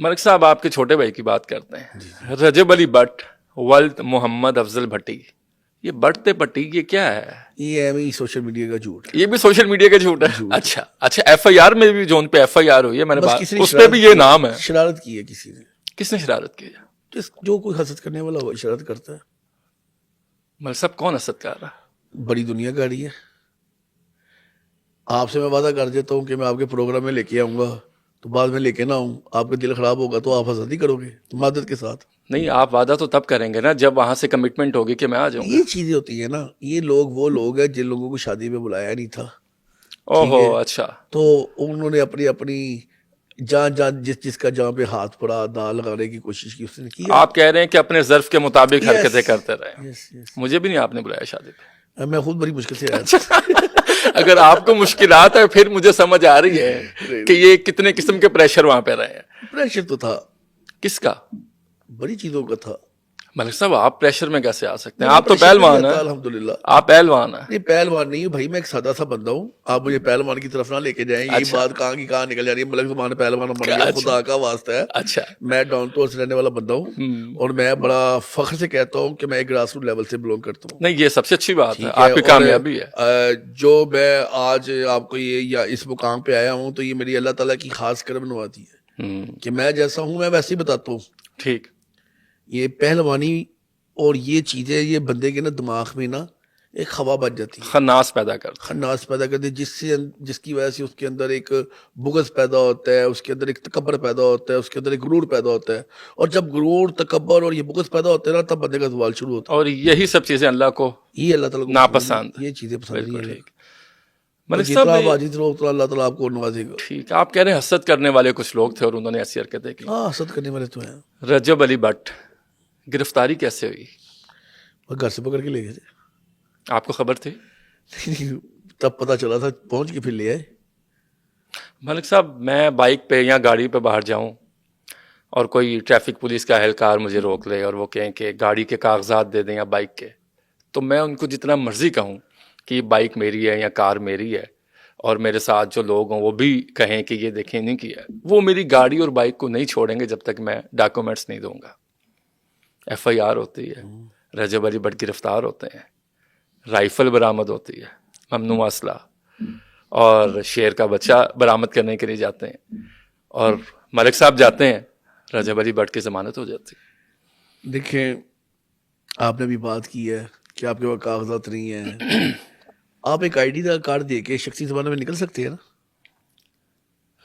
ملک صاحب آپ کے چھوٹے بھائی کی بات کرتے ہیں، رجب علی بٹ ولد محمد افضل بھٹی، یہ بٹتے پٹی یہ کیا ہے؟ یہ ہے سوشل میڈیا کا جھوٹ ہے. یہ بھی سوشل میڈیا کا جھوٹ ہے؟ اچھا اچھا، ایف آئی آر میں بھی جو ان پہ ایف آئی آر ہوئی ہے میں نے بات، اس پہ بھی یہ نام ہے. شرارت کی ہے کسی نے. کس نے شرارت کی ہے؟ جو کوئی حسد کرنے والا وہ شرارت کرتا ہے. ملک صاحب کون حسد کر رہا؟ بڑی دنیا کا رہی ہے. آپ سے میں وعدہ کر دیتا ہوں کہ میں آپ کے پروگرام میں لے کے آؤں گا تو بعد میں لے کے نہ آؤں، آپ کا دل خراب ہوگا تو آپ حسد ہی کرو گے مدد کے ساتھ. نہیں، آپ وعدہ تو تب کریں گے نا جب وہاں سے کمٹمنٹ ہوگی کہ میں آ جاؤں گا. یہ چیزیں ہوتی ہیں نا. یہ لوگ وہ لوگ ہیں جن لوگوں کو شادی میں بلایا نہیں تھا. اوہو اچھا. تو انہوں نے اپنی جان جس کا جہاں پہ ہاتھ پڑا داغ لگانے کی کوشش کی اس نے کی. آپ کہہ رہے ہیں کہ اپنے ظرف کے مطابق حرکتیں کرتے رہے. مجھے بھی نہیں آپ نے بلایا شادی پہ. میں خود بڑی مشکل سے آیا تھا. اگر آپ کو مشکلات ہے پھر مجھے سمجھ آ رہی ہے کہ یہ کتنے قسم کے پریشر وہاں پہ رہے ہیں. پریشر تو تھا. کس کا؟ بڑی چیزوں کا تھا. ملک صاحب آپ پریشر میں کیسے آ سکتے ہیں؟ آپ تو پہلوان ہیں. الحمدللہ آپ پہلوان ہیں. نہیں پہلوان نہیں ہوں بھائی، میں ایک سادہ سا بندہ ہوں. آپ مجھے پہلوان کی طرف نہ لے کے جائیں. یہ بات کہاں کی کہاں نکل جا رہی ہے. ملک زمان پہلوان بن گیا، خدا کا واسطہ ہے. اچھا، میں ڈاؤن ٹو ارتھ رہنے والا بندہ ہوں اور میں بڑا فخر سے کہتا ہوں کہ میں ایک گراس روٹ لیول سے بلونگ کرتا ہوں. نہیں یہ سب سے اچھی بات ہے، آپ کی کامیابی ہے. جو میں آج آپ کو یہ اس مقام پہ آیا ہوں تو یہ میری اللہ تعالیٰ کی خاص کرم نوازی ہے کہ میں جیسا ہوں میں ویسے ہی بتاتا ہوں. ٹھیک. یہ پہلوانی اور یہ چیزیں یہ بندے کے نا دماغ میں نا ایک ہوا بن جاتی ہے، خناس پیدا کرتی ہے جس کی وجہ سے اس کے اندر ایک بغض پیدا ہوتا ہے، اس کے اندر ایک تکبر پیدا ہوتا ہے، اس کے اندر ایک غرور پیدا ہوتا ہے. اور جب غرور تکبر اور یہ بغض پیدا ہوتا ہے نا تب بندے کا زوال شروع ہوتا ہے. اور یہی سب چیزیں اللہ کو یہ اللہ تعالیٰ کو ناپسند، یہ چیزیں پسند نہیں ہیں. ملک جتنا صاحب باجی رہو اتنا اللہ تعالیٰ آپ کو نوازے گا. ٹھیک. آپ کہہ رہے ہیں حسد کرنے والے کچھ لوگ تھے اور انہوں نے ایسی حرکتیں کی. ہاں حسد کرنے والے تو ہیں. رجب علی بٹ گرفتاری کیسے ہوئی؟ گھر سے پکڑ کے لے گئے تھے. آپ کو خبر تھی؟ تب پتہ چلا تھا، پہنچ کے پھر لے آئے. ملک صاحب میں بائک پہ یا گاڑی پہ باہر جاؤں اور کوئی ٹریفک پولیس کا اہلکار مجھے روک لے اور وہ کہیں کہ گاڑی کے کاغذات دے دیں یا بائک کے، تو میں ان کو جتنا مرضی کہوں کہ یہ بائک میری ہے یا کار میری ہے اور میرے ساتھ جو لوگ ہوں وہ بھی کہیں کہ یہ دیکھیں نہیں کیا، وہ میری گاڑی اور بائک کو نہیں چھوڑیں گے جب تک میں ڈاکومنٹس نہیں دوں گا. ایف آئی آر ہوتی ہے، رجب علی بٹ گرفتار ہوتے ہیں، رائفل برآمد ہوتی ہے، ممنوع اسلحہ، اور شیر کا بچہ برآمد کرنے کے لیے جاتے ہیں اور ملک صاحب جاتے ہیں، رجب علی بٹ کی ضمانت ہو جاتی ہے. دیکھیں آپ نے بھی بات کی ہے کہ آپ کے پاس کاغذات نہیں ہیں. آپ ایک آئی ڈی کا کارڈ دے کے شخصی زمانے میں نکل سکتے ہیں نا.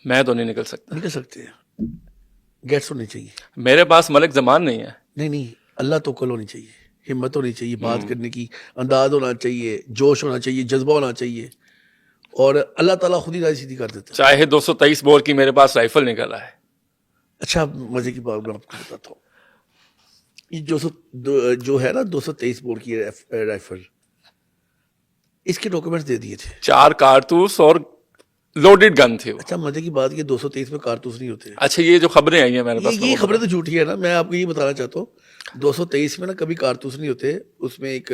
میں تو نہیں نکل سکتا. نکل سکتے ہیں. گیٹس ہونی چاہیے. میرے پاس ملک زمان نہیں ہے. نہیں اللہ تو کل ہونی چاہیے، ہمت ہونی چاہیے، بات کرنے کی انداز ہونا چاہیے، جوش ہونا چاہیے، جذبہ ہونا چاہیے، اور اللہ تعالیٰ خود ہی راہ سیدھی کر دیتا ہے. چاہے 223 بور کی میرے پاس رائفل نکل ہے. اچھا مزے کی بات میں آپ کو بتاتا ہوں. یہ جو ہے نا 223 بور کی رائفل، اس کے ڈاکومنٹس دے دیے تھے. 4 کارتوس اور لوڈڈ گن تھے. اچھا مزے کی بات یہ 223 میں کارتوس نہیں ہوتے. اچھا یہ جو خبریں آئی ہیں میرے پاس، یہ خبریں تو جھوٹی ہے نا. میں آپ کو یہ بتانا چاہتا ہوں 223 میں نا کبھی کارتوس نہیں ہوتے. اس میں ایک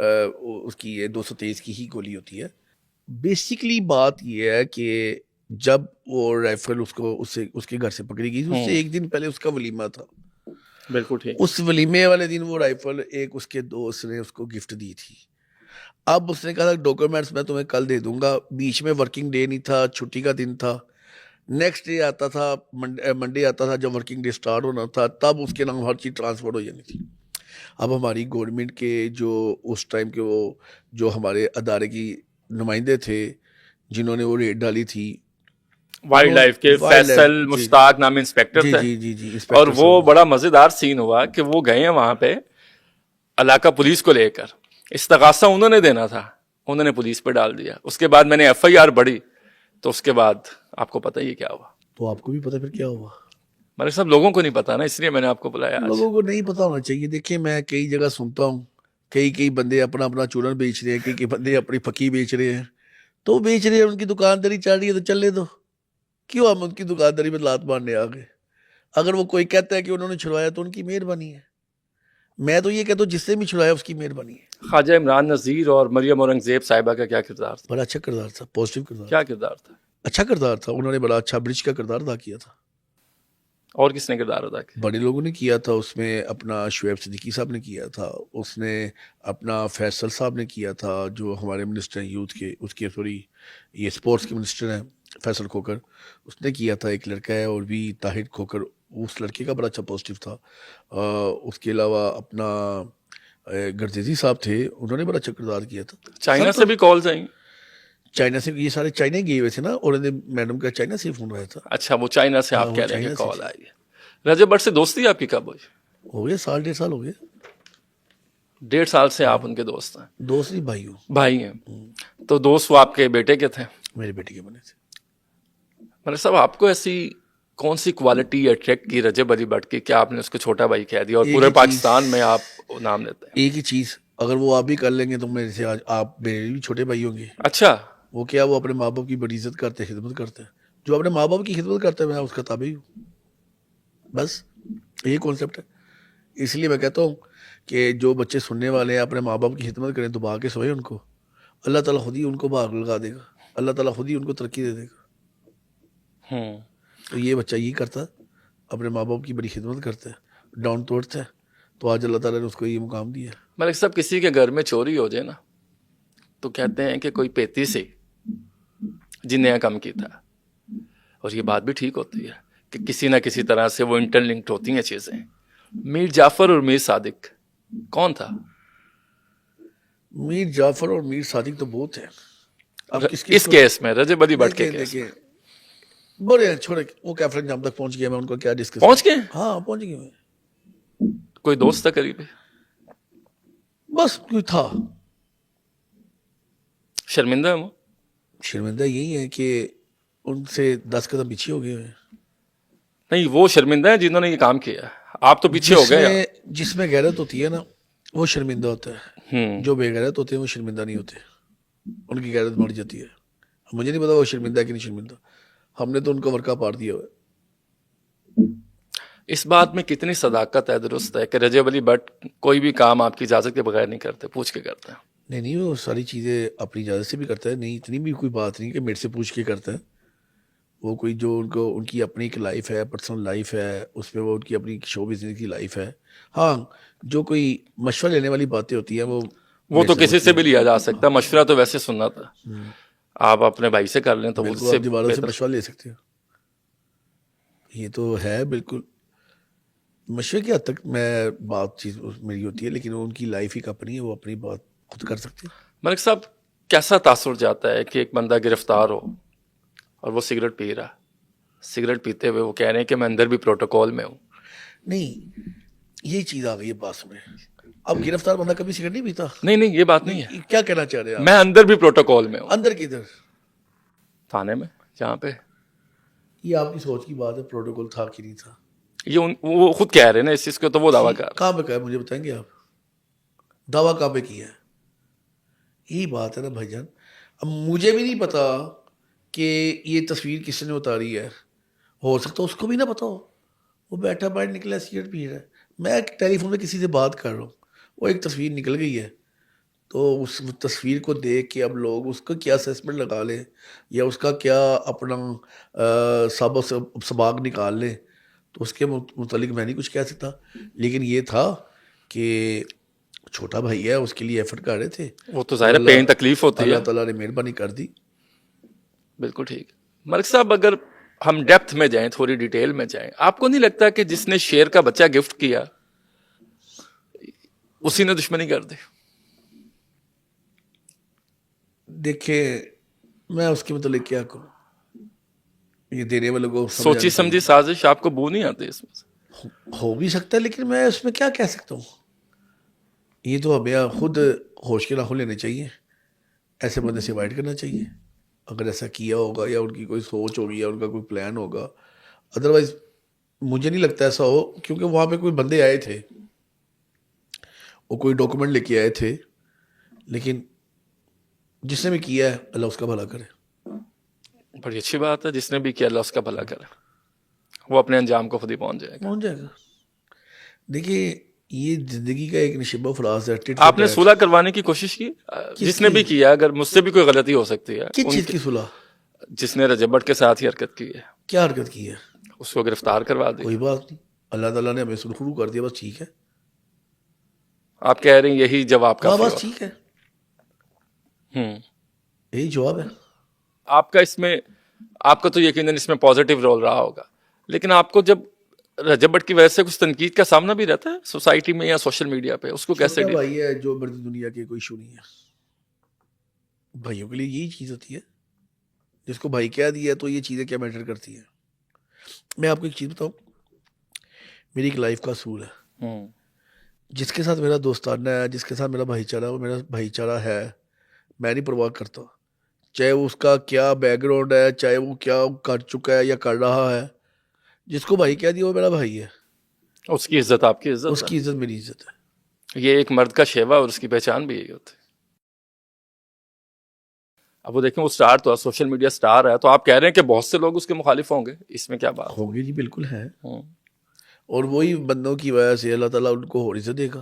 اس کی 223 کی ہی گولی ہوتی ہے. بیسیکلی بات یہ ہے کہ جب وہ رائفل اس کے گھر سے پکڑی گئی، اس سے ایک دن پہلے اس کا ولیمہ تھا. بالکل ٹھیک. اس ولیمے والے دن وہ رائفل ایک اس کے دوست نے اس کو گفٹ دی تھی. اب اس نے کہا تھا ڈاکومنٹس میں تمہیں کل دے دوں گا. بیچ میں ورکنگ ڈے نہیں تھا، چھٹی کا دن تھا. نیکسٹ ڈے آتا تھا، منڈے آتا تھا جب ورکنگ ڈے سٹارٹ ہونا تھا، تب اس کے نام ہر چیز ٹرانسفر ہو جانی تھی. اب ہماری گورنمنٹ کے جو اس ٹائم کے وہ جو ہمارے ادارے کی نمائندے تھے جنہوں نے وہ ریڈ ڈالی تھی، وائلڈ لائف کے فیصل مشتاق نام انسپیکٹر تھے. جی اور وہ بڑا مزیدار سین ہوا کہ وہ گئے ہیں وہاں پہ علاقہ پولیس کو لے کر. استغاثہ انہوں نے دینا تھا، انہوں نے پولیس پہ ڈال دیا. اس کے بعد میں نے ایف آئی آر پڑھی تو اس کے بعد آپ کو پتہ ہی کیا ہوا. تو آپ کو بھی پتہ پھر کیا ہوا. ملک صاحب لوگوں کو نہیں پتا نا، اس لیے میں نے آپ کو بلایا. لوگوں کو نہیں پتا ہونا چاہیے. دیکھیں میں کئی جگہ سنتا ہوں کئی بندے اپنا چولہن بیچ رہے ہیں، کئی بندے اپنی پھکی بیچ رہے ہیں. تو بیچ رہے ہیں، ان کی دکانداری چل رہی ہے تو چلے دو. کیوں ہم ان کی دکانداری میں لات مارنے آ گئے؟ اگر وہ کوئی کہتا ہے کہ انہوں نے چھڑوایا تو ان کی مہربانی ہے. میں تو یہ کہتا ہوں جس سے بھی چھڑوایا اس کی مہربانی ہے. خواجہ عمران نذیر اور مریم اورنگزیب صاحبہ کا کیا کردار تھا؟ بڑا اچھا کردار تھا، پازیٹیو کردار. کیا کردار تھا؟ اچھا کردار تھا. انہوں نے بڑا اچھا برج کا کردار ادا کیا تھا. اور کس نے کردار ادا کیا؟ بڑے لوگوں نے کیا تھا اس میں، اپنا شعیب صدیقی صاحب نے کیا تھا، اس نے اپنا فیصل صاحب نے کیا تھا جو ہمارے منسٹر ہیں یوتھ کے، اس کے سوری یہ اسپورٹس کے منسٹر ہیں فیصل کھوکر، اس نے کیا تھا. ایک لڑکا ہے اور بھی طاہر کھوکر، اس لڑکے کا بڑا اچھا پازیٹیو تھا. اس کے علاوہ اپنا گردیزی صاحب تھے، انہوں نے بڑا اچھا کردار کیا تھا. چائنا سے بھی کالز آئیں؟ چائنا سے یہ سارے چائنا ہی گئے ہوئے تھے نا، اور میڈم کا چائنا سے فون آیا تھا. اچھا، وہ چائنا سے ہاں، آپ وہ کہہ رہے ہیں کہ چائنا سے کال آئی ہے. رجب بٹ سے دوستی آپ کی کب ہوئی؟ ہو گیا 1.5 سال ہو گیا. 1.5 سال سے آپ ان کے دوست ہیں؟ دوست نہیں، بھائی ہوں. بھائی ہیں. تو دوست وہ آپ کے بیٹے کے تھے؟ میرے بیٹے کے بنے تھے. ملک صاحب، آپ کو ایسی کون سی کوالٹی اٹریکٹ کی رجب علی بٹ کی کہ آپ نے اس کو چھوٹا بھائی کہہ دیا اور ایک پورے ہی پاکستان میں آپ نام لیتے ہیں؟ ایک ہی چیز، اگر وہ آپ بھی کر لیں گے تو میرے سے آج آپ میرے بھی چھوٹے بھائی ہوں گے. اچھا. وہ کیا، وہ اپنے ماں باپ کی بڑی عزت کرتے ہیں، خدمت کرتے ہیں. جو اپنے ماں باپ کی خدمت کرتا ہے میں اس کا تابع ہوں. بس یہی کانسیپٹ ہے. اس لیے میں کہتا ہوں کہ جو بچے سننے والے ہیں اپنے ماں باپ کی خدمت کریں تو بھاگ کے سوئے ان کو، اللہ تعالیٰ خود ہی ان کو بھاگ لگا دے گا، اللہ تعالیٰ خود ہی ان کو ترقی دے دے گا. تو یہ بچہ یہی کرتا ہے، اپنے ماں باپ کی بڑی خدمت کرتا ہے، ڈاؤن ٹو ارتھ ہے، تو آج اللہ تعالیٰ نے اس کو یہ مقام دیا ہے. ملک صاحب، کسی کے گھر میں چوری ہو جائے نا تو کہتے ہیں کہ کوئی پیتی سے جنیا کم کی تھا. اور یہ بات بھی ٹھیک ہوتی ہے کہ کسی نہ کسی طرح سے وہ انٹر لنکڈ ہوتی ہیں چیزیں. میر جعفر اور میر صادق کون تھا؟ میر جعفر اور میر صادق تو بہت ہیں. اب اس کیس میں، رجب علی بٹ کے کیس میں بڑے ہیں، چھوڑے وہ کیفر انجام تک پہنچ گیا. میں ان کو کیا ڈسکس پہنچ گئے؟ ہاں پہنچ گئے. میں کوئی دوست تھا قریبی؟ بس کوئی تھا. شرمندہ ہے وہ؟ شرمندہ یہی ہے کہ ان سے 10 قدم پیچھے ہو گئے ہیں. نہیں، وہ شرمندہ ہیں جنہوں نے یہ کام کیا. آپ تو پیچھے ہو گئے. جس میں غیرت ہوتی ہے نا وہ شرمندہ ہوتا ہے. جو بے غیرت ہوتے ہیں وہ شرمندہ نہیں ہوتے، ان کی غیرت بڑھ جاتی ہے. مجھے نہیں پتا وہ شرمندہ ہے کہ نہیں شرمندہ، ہم نے تو ان کا ورقہ پاڑ دیا ہوا ہے. اس بات میں کتنی صداقت ہے، درست ہے کہ رجب علی بٹ کوئی بھی کام آپ کی اجازت کے بغیر نہیں کرتے، پوچھ کے کرتے ہیں؟ نہیں، وہ ساری چیزیں اپنی اجازت سے بھی کرتا ہے. نہیں، اتنی بھی کوئی بات نہیں کہ میرے سے پوچھ کے کرتا ہے. وہ کوئی جو ان کی اپنی ایک لائف ہے، پرسنل لائف ہے، اس میں وہ ان کی اپنی شو بزنس کی لائف ہے. ہاں، جو کوئی مشورہ لینے والی باتیں ہوتی ہیں وہ تو کسی سے بھی لیا جا سکتا ہے. مشورہ تو ویسے سننا تھا، آپ اپنے بھائی سے کر لیں تو بالکل آپ دیواروں سے مشورہ لے سکتے ہیں. یہ تو ہے بالکل. مشورے کی حد تک میں بات چیز میری ہوتی ہے، لیکن ان کی لائف ہی اپنی ہے، وہ اپنی بات خود کر سکتے ہیں. ملک صاحب، کیسا تاثر جاتا ہے کہ ایک بندہ گرفتار ہو اور وہ سگریٹ پی رہا، سگریٹ پیتے ہوئے وہ کہہ رہے ہیں کہ میں اندر بھی پروٹوکول میں ہوں؟ نہیں، یہ چیز آ گئی ہے پاس میں. اب گرفتار بندہ کبھی سگریٹ نہیں پیتا. نہیں، یہ بات نہیں ہے. کیا کہنا چاہ رہے ہیں میں اندر بھی پروٹوکول میں ہوں. اندر کدھر؟ تھانے میں، جہاں پہ. یہ آپ کی سوچ کی بات ہے، پروٹوکول تھا کہ نہیں تھا. یہ وہ خود کہہ رہے ہیں نا اس چیز کو، تو وہ دعویٰ کر. کہاں پہ کہا ہے مجھے بتائیں گے آپ؟ دعویٰ کہاں پہ کیا ہے؟ یہی بات ہے نا بھائی جان. اب مجھے بھی نہیں پتا کہ یہ تصویر کس نے اتاری ہے. ہو سکتا اس کو بھی نہ پتا ہو. وہ بیٹھا باہر نکلا سگریٹ پی رہا ہے، میں ٹیلی فون پہ کسی سے بات کر رہا ہوں، وہ ایک تصویر نکل گئی ہے. تو اس تصویر کو دیکھ کے اب لوگ اس کا کیا اسیسمنٹ لگا لیں یا اس کا کیا اپنا سباق نکال لیں، تو اس کے متعلق میں نہیں کچھ کہہ سکتا. لیکن یہ تھا کہ چھوٹا بھائی ہے، اس کے لیے ایفرٹ کر رہے تھے. وہ تو ظاہر پین تکلیف ہوتی ہے. اللہ تعالیٰ نے مہربانی کر دی. بالکل ٹھیک. ملک صاحب، اگر ہم ڈیپتھ میں جائیں، تھوڑی ڈیٹیل میں جائیں، آپ کو نہیں لگتا کہ جس نے شیر کا بچہ گفٹ کیا اسی نے دشمنی کر دی؟ دیکھیں، میں اس کے متعلق کیا کروں، یہ دینے والے کو سوچی سمجھی سازش. آپ کو بو نہیں آتی اس میں سے؟ ہو بھی سکتا ہے، لیکن میں اس میں کیا کہہ سکتا ہوں. یہ تو ہمیں خود ہوش کے راہوں لینے چاہیے. ایسے بندے سے اوائڈ کرنا چاہیے اگر ایسا کیا ہوگا، یا ان کی کوئی سوچ ہوگی یا ان کا کوئی پلان ہوگا. ادروائز مجھے نہیں لگتا ایسا ہو، کیونکہ وہاں پہ کوئی بندے آئے تھے، وہ کوئی ڈاکومنٹ لے کے آئے تھے. لیکن جس نے بھی کیا ہے اللہ اس کا بھلا کرے. بڑی اچھی بات ہے، جس نے بھی کیا اللہ اس کا بھلا کرے. وہ اپنے انجام کو خود ہی پہنچ جائے گا. دیکھیے، یہ زندگی کا ایک نشیب و فراز ہے. آپ نے صلح کروانے کی کوشش کی؟ جس نے بھی کیا، اگر مجھ سے بھی کوئی غلطی ہو سکتی ہے. کس چیز کی صلح؟ جس نے رجب بٹ کے ساتھ ہی حرکت کی ہے. کیا حرکت کی ہے؟ اس کو گرفتار کروا دیا. کوئی بات نہیں, اللہ تعالیٰ نے ہمیں سرخرو کر دیا, بس ٹھیک ہے. آپ کہہ رہے ہیں یہی جواب ہاں کا بس ٹھیک ہے, یہی جواب ہے. آپ کا اس میں, آپ کا تو یقیناً اس میں پازیٹیو رول رہا ہوگا, لیکن آپ کو جب رجب بٹ کی وجہ سے کچھ تنقید کا سامنا بھی رہتا ہے سوسائٹی میں یا سوشل میڈیا پہ, اس کو کیسے چھوٹا بھائی ہے جو مرضی دنیا کی, کوئی ایشو نہیں ہے. بھائیوں کے لیے یہی چیز ہوتی ہے, جس کو بھائی کہہ دیا تو یہ چیزیں کیا میٹر کرتی ہیں. میں آپ کو ایک چیز بتاؤں, میری ایک لائف کا اصول ہے, جس کے ساتھ میرا دوستانہ ہے, جس کے ساتھ میرا بھائی چارہ, وہ میرا بھائی چارہ ہے. میں نہیں پرواہ کرتا چاہے وہ اس کا کیا بیک گراؤنڈ ہے, چاہے وہ کیا کر چکا ہے یا کر رہا ہے. جس کو بھائی کہہ دیا وہ میرا بھائی ہے, اس کی عزت آپ کی عزت اس کی عزت میری عزت ہے. یہ ایک مرد کا شیوا اور اس کی پہچان بھی یہی ہوتی ہے. اب وہ دیکھیں وہ سٹار تو سوشل میڈیا سٹار ہے, تو آپ کہہ رہے ہیں کہ بہت سے لوگ اس کے مخالف ہوں گے, اس میں کیا بات ہوں گے جی, بالکل ہے. ہے؟ اور وہی بندوں کی وجہ سے اللہ تعالیٰ ان کو اور عزت دے گا.